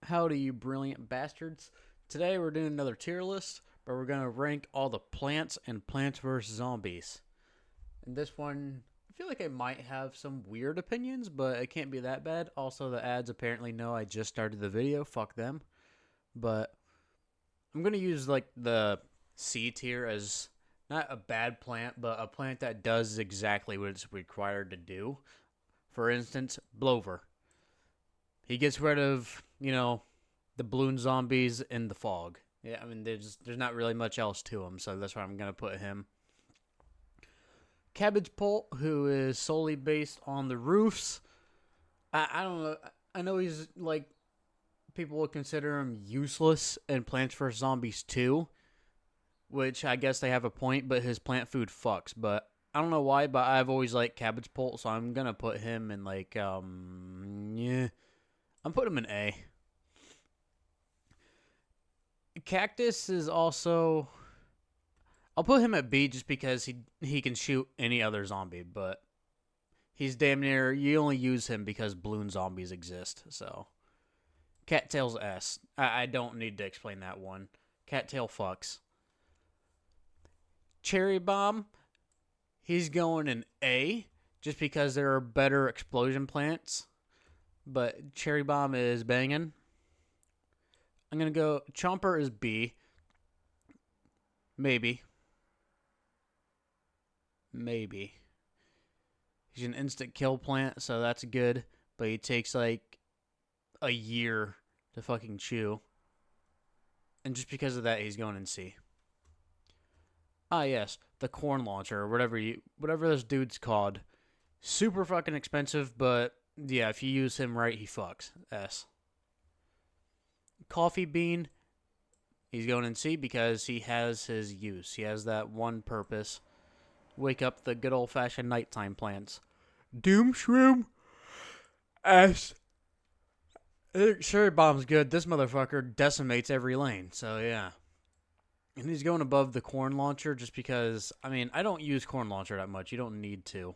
Howdy, you brilliant bastards. Today we're doing another tier list, but we're going to rank all the plants and Plants vs. Zombies. And this one, I feel like I might have some weird opinions, but it can't be that bad. Also, the ads apparently know I just started the video. Fuck them. But I'm going to use like the C tier as not a bad plant, but a plant that does exactly what it's required to do. For instance, Blover. He gets rid of, the balloon zombies in the fog. Yeah, I mean, there's not really much else to him, so that's why I'm going to put him. Cabbage Pult, who is solely based on the roofs. I don't know. I know he's like, people would consider him useless in Plants vs. Zombies 2, which I guess they have a point, but his plant food fucks. But I don't know why, but I've always liked Cabbage Pult, so I'm going to put him in yeah. I'm putting him in A. Cactus is also. I'll put him at B just because he can shoot any other zombie, but he's damn near. You only use him because balloon zombies exist. So, Cattail's S. I don't need to explain that one. Cattail fucks. Cherry Bomb. He's going in A just because there are better explosion plants, but Cherry Bomb is banging. I'm going to go. Chomper is B. Maybe. He's an instant kill plant, so that's good. But he takes like a year to fucking chew. And just because of that, he's going in C. Ah, yes. The corn launcher, or whatever this dude's called. Super fucking expensive, but yeah, if you use him right, he fucks. S. Coffee bean, he's going in C because he has his use. He has that one purpose. Wake up the good old-fashioned nighttime plants. Doom Shroom, S. Cherry Bomb's good. This motherfucker decimates every lane, so yeah. And he's going above the corn launcher just because, I mean, I don't use corn launcher that much. You don't need to.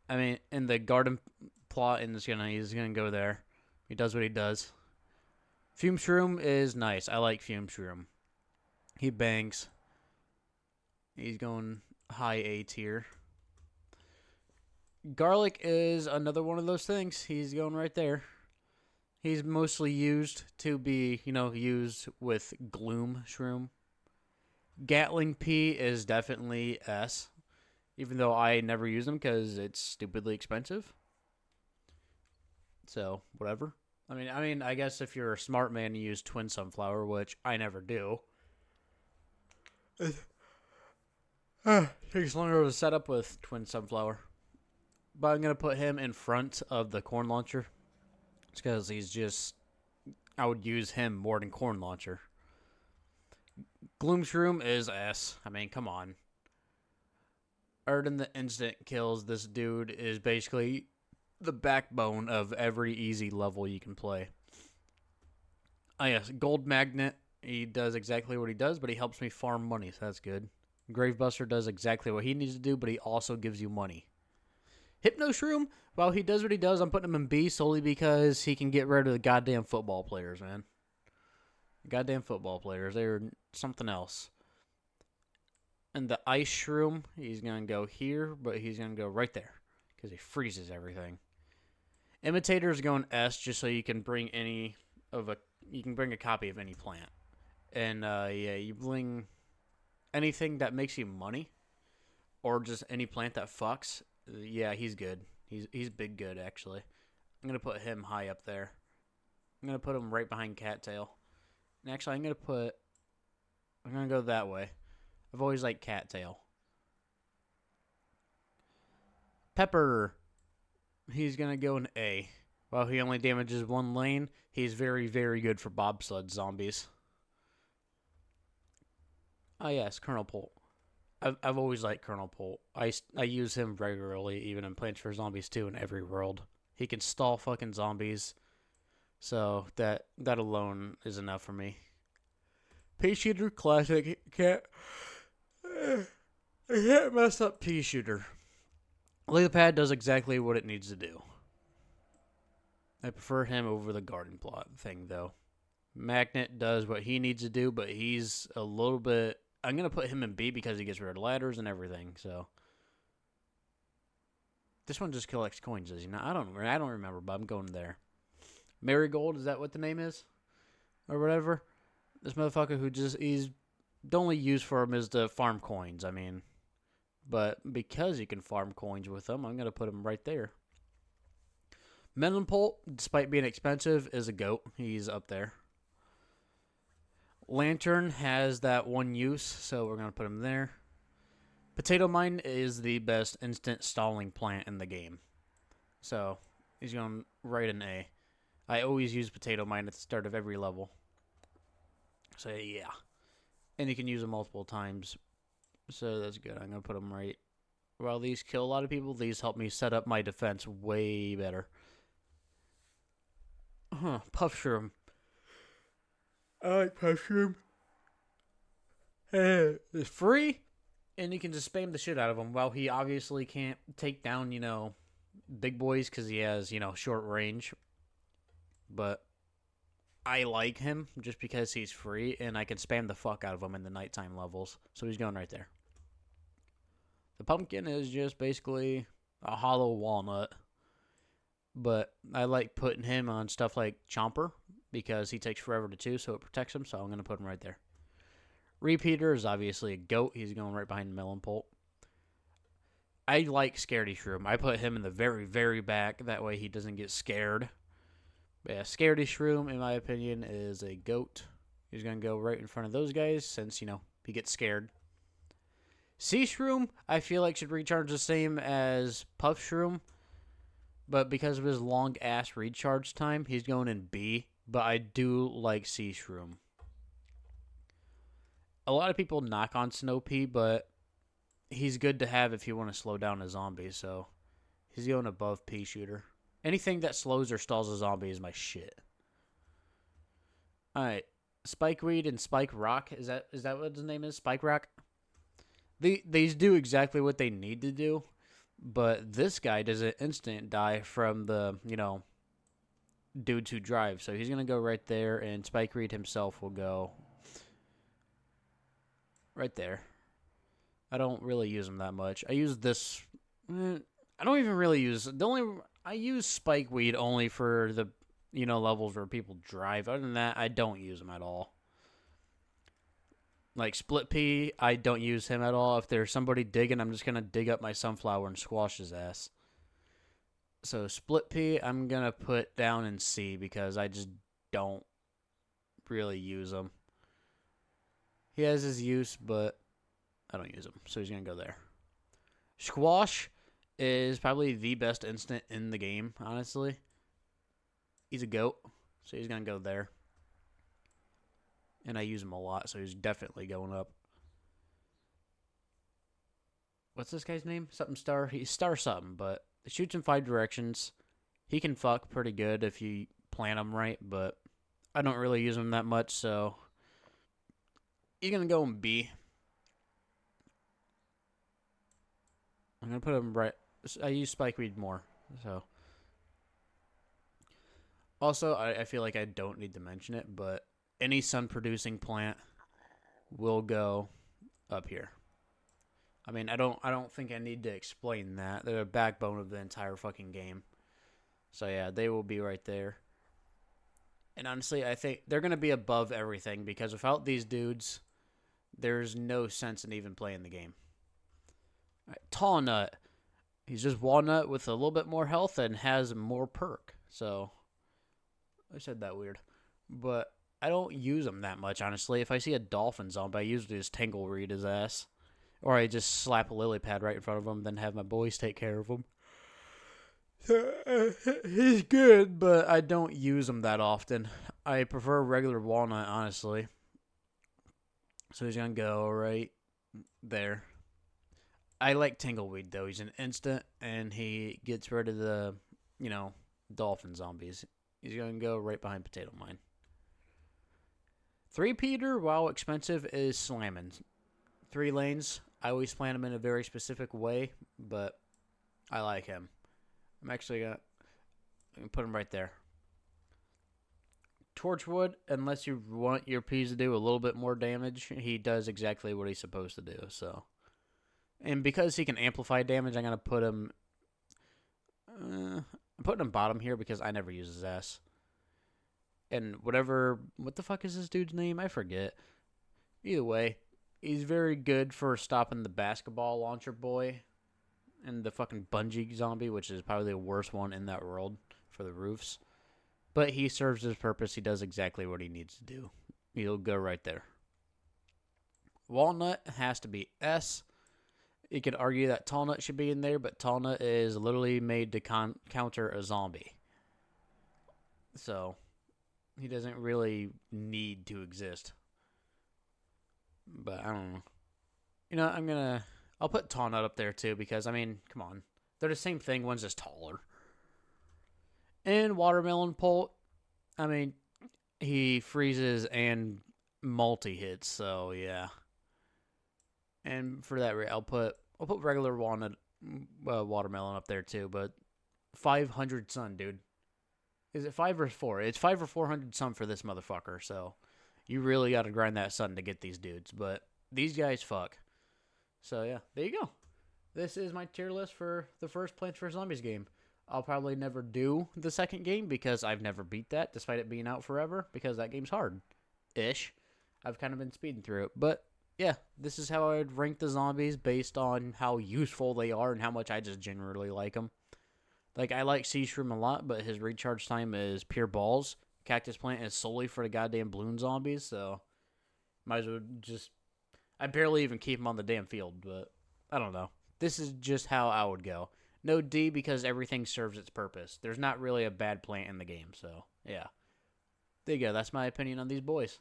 I mean, in the garden plot, he's gonna go there. He does what he does. Fume Shroom is nice. I like Fume Shroom. He bangs. He's going high A tier. Garlic is another one of those things. He's going right there. He's mostly used to be, used with Gloom Shroom. Gatling Pea is definitely S, even though I never use them because it's stupidly expensive. So, whatever. I mean, I guess if you're a smart man, you use Twin Sunflower, which I never do. Takes longer to set up with Twin Sunflower. But I'm going to put him in front of the corn launcher. It's because I would use him more than corn launcher. Gloom Shroom is S. I mean, come on. Other than the instant kills, this dude is basically the backbone of every easy level you can play. Ah, yes, Gold Magnet. He does exactly what he does, but he helps me farm money, so that's good. Gravebuster does exactly what he needs to do, but he also gives you money. Hypno Shroom, while he does what he does, I'm putting him in B solely because he can get rid of the goddamn football players, man. Goddamn football players. They're something else. And the Ice Shroom, he's going to go here, but he's going to go right there because he freezes everything. Imitator's going S just so you can bring you can bring a copy of any plant. And yeah, you bring anything that makes you money or just any plant that fucks. Yeah, he's good. He's big good, actually. I'm going to put him high up there. I'm going to put him right behind Cattail. And actually, I'm going to go that way. I've always liked Cattail. Pepper. He's going to go in A. While he only damages one lane, he's very, very good for bobsled zombies. Ah, yes, Colonel Pult. I've always liked Colonel Pult. I use him regularly, even in Plants vs. Zombies 2 in every world. He can stall fucking zombies. So that alone is enough for me. Pea Shooter, classic. I can't mess up Pea Shooter. Lily Pad does exactly what it needs to do. I prefer him over the garden plot thing, though. Magnet does what he needs to do, but he's a little bit. I'm going to put him in B because he gets rid of ladders and everything, so. This one just collects coins, does he not? I don't remember, but I'm going there. Marigold, is that what the name is? Or whatever? This motherfucker who he's the only use for him is to farm coins, I mean. But because you can farm coins with him, I'm going to put him right there. Melonpolt, despite being expensive, is a goat. He's up there. Lantern has that one use, so we're going to put him there. Potato Mine is the best instant stalling plant in the game. So, he's going right in A. I always use Potato Mine at the start of every level. So, yeah. And you can use them multiple times. So, that's good. I'm going to put them right. While these kill a lot of people, these help me set up my defense way better. Puff Shroom. I like Puff Shroom. It's free, and you can just spam the shit out of him. While he obviously can't take down, big boys because he has, short range. But I like him just because he's free, and I can spam the fuck out of him in the nighttime levels. So he's going right there. The pumpkin is just basically a hollow walnut. But I like putting him on stuff like Chomper because he takes forever to chew, so it protects him, so I'm going to put him right there. Repeater is obviously a goat. He's going right behind Melonpolt. I like Scaredy Shroom. I put him in the very, very back. That way he doesn't get scared. But yeah, Scaredy Shroom, in my opinion, is a goat. He's going to go right in front of those guys since, he gets scared. Sea Shroom, I feel like should recharge the same as Puff Shroom. But because of his long-ass recharge time, he's going in B. But I do like Sea Shroom. A lot of people knock on Snow Pea, but he's good to have if you want to slow down a zombie. So he's going above Pea Shooter. Anything that slows or stalls a zombie is my shit. Alright. Spikeweed and Spike Rock. Is that what his name is? Spike Rock? These do exactly what they need to do. But this guy does an instant die from the, dudes who drive. So he's going to go right there, and Spike Reed himself will go right there. I don't really use him that much. I use this. I don't even really use I use Spikeweed only for the, levels where people drive. Other than that, I don't use him at all. Like Split Pea, I don't use him at all. If there's somebody digging, I'm just going to dig up my sunflower and squash his ass. So Split Pea, I'm going to put down in C because I just don't really use him. He has his use, but I don't use him. So he's going to go there. Squash is probably the best instant in the game, honestly. He's a goat, so he's going to go there. And I use him a lot, so he's definitely going up. What's this guy's name? Something Star? He's Star something, but it shoots in 5 directions. He can fuck pretty good if you plan him right, but I don't really use him that much, so he's going to go in B. I'm going to put him right. I use Spikeweed more, so. Also, I feel like I don't need to mention it, but any sun-producing plant will go up here. I mean, I don't think I need to explain that. They're the backbone of the entire fucking game. So yeah, they will be right there. And honestly, I think they're going to be above everything because without these dudes, there's no sense in even playing the game. All right, Tall Nut. He's just Walnut with a little bit more health and has more perk. So, I said that weird. But I don't use him that much, honestly. If I see a dolphin zombie, I usually just Tangleweed his ass. Or I just slap a lily pad right in front of him, then have my boys take care of him. He's good, but I don't use him that often. I prefer regular walnut, honestly. So he's going to go right there. I like Tangleweed, though. He's an instant, and he gets rid of the, dolphin zombies. He's going to go right behind Potato Mine. 3-peater, while expensive, is slamming. 3 lanes. I always plan him in a very specific way, but I like him. I'm actually going to put him right there. Torchwood, unless you want your P's to do a little bbit more damage, he does exactly what he's supposed to do. So, and because he can amplify damage, I'm gonna put him. I'm putting him bottom here because I never use his ass. And whatever, what the fuck is this dude's name? I forget. Either way, he's very good for stopping the basketball launcher boy and the fucking bungee zombie, which is probably the worst one in that world for the roofs. But he serves his purpose. He does exactly what he needs to do. He'll go right there. Walnut has to be S. You could argue that Tallnut should be in there, but Tallnut is literally made to counter a zombie. So, he doesn't really need to exist. But, I don't know. You know, I'll put Tallnut up there too, because, I mean, come on. They're the same thing, one's just taller. And Watermelon Pult, I mean, he freezes and multi-hits, so, yeah. And for that, I'll put regular walnut watermelon up there too. But 500 sun, dude. Is it 5 or 4? It's 5 or 400 sun for this motherfucker. So you really got to grind that sun to get these dudes. But these guys fuck. So yeah, there you go. This is my tier list for the first Plants vs Zombies game. I'll probably never do the second game because I've never beat that, despite it being out forever. Because that game's hard-ish. I've kind of been speeding through it, but. Yeah, this is how I would rank the zombies based on how useful they are and how much I just generally like them. Like, I like Sea Shroom a lot, but his recharge time is pure balls. Cactus Plant is solely for the goddamn balloon zombies, so might as well just... I barely even keep him on the damn field, but I don't know. This is just how I would go. No D because everything serves its purpose. There's not really a bad plant in the game, so yeah. There you go. That's my opinion on these boys.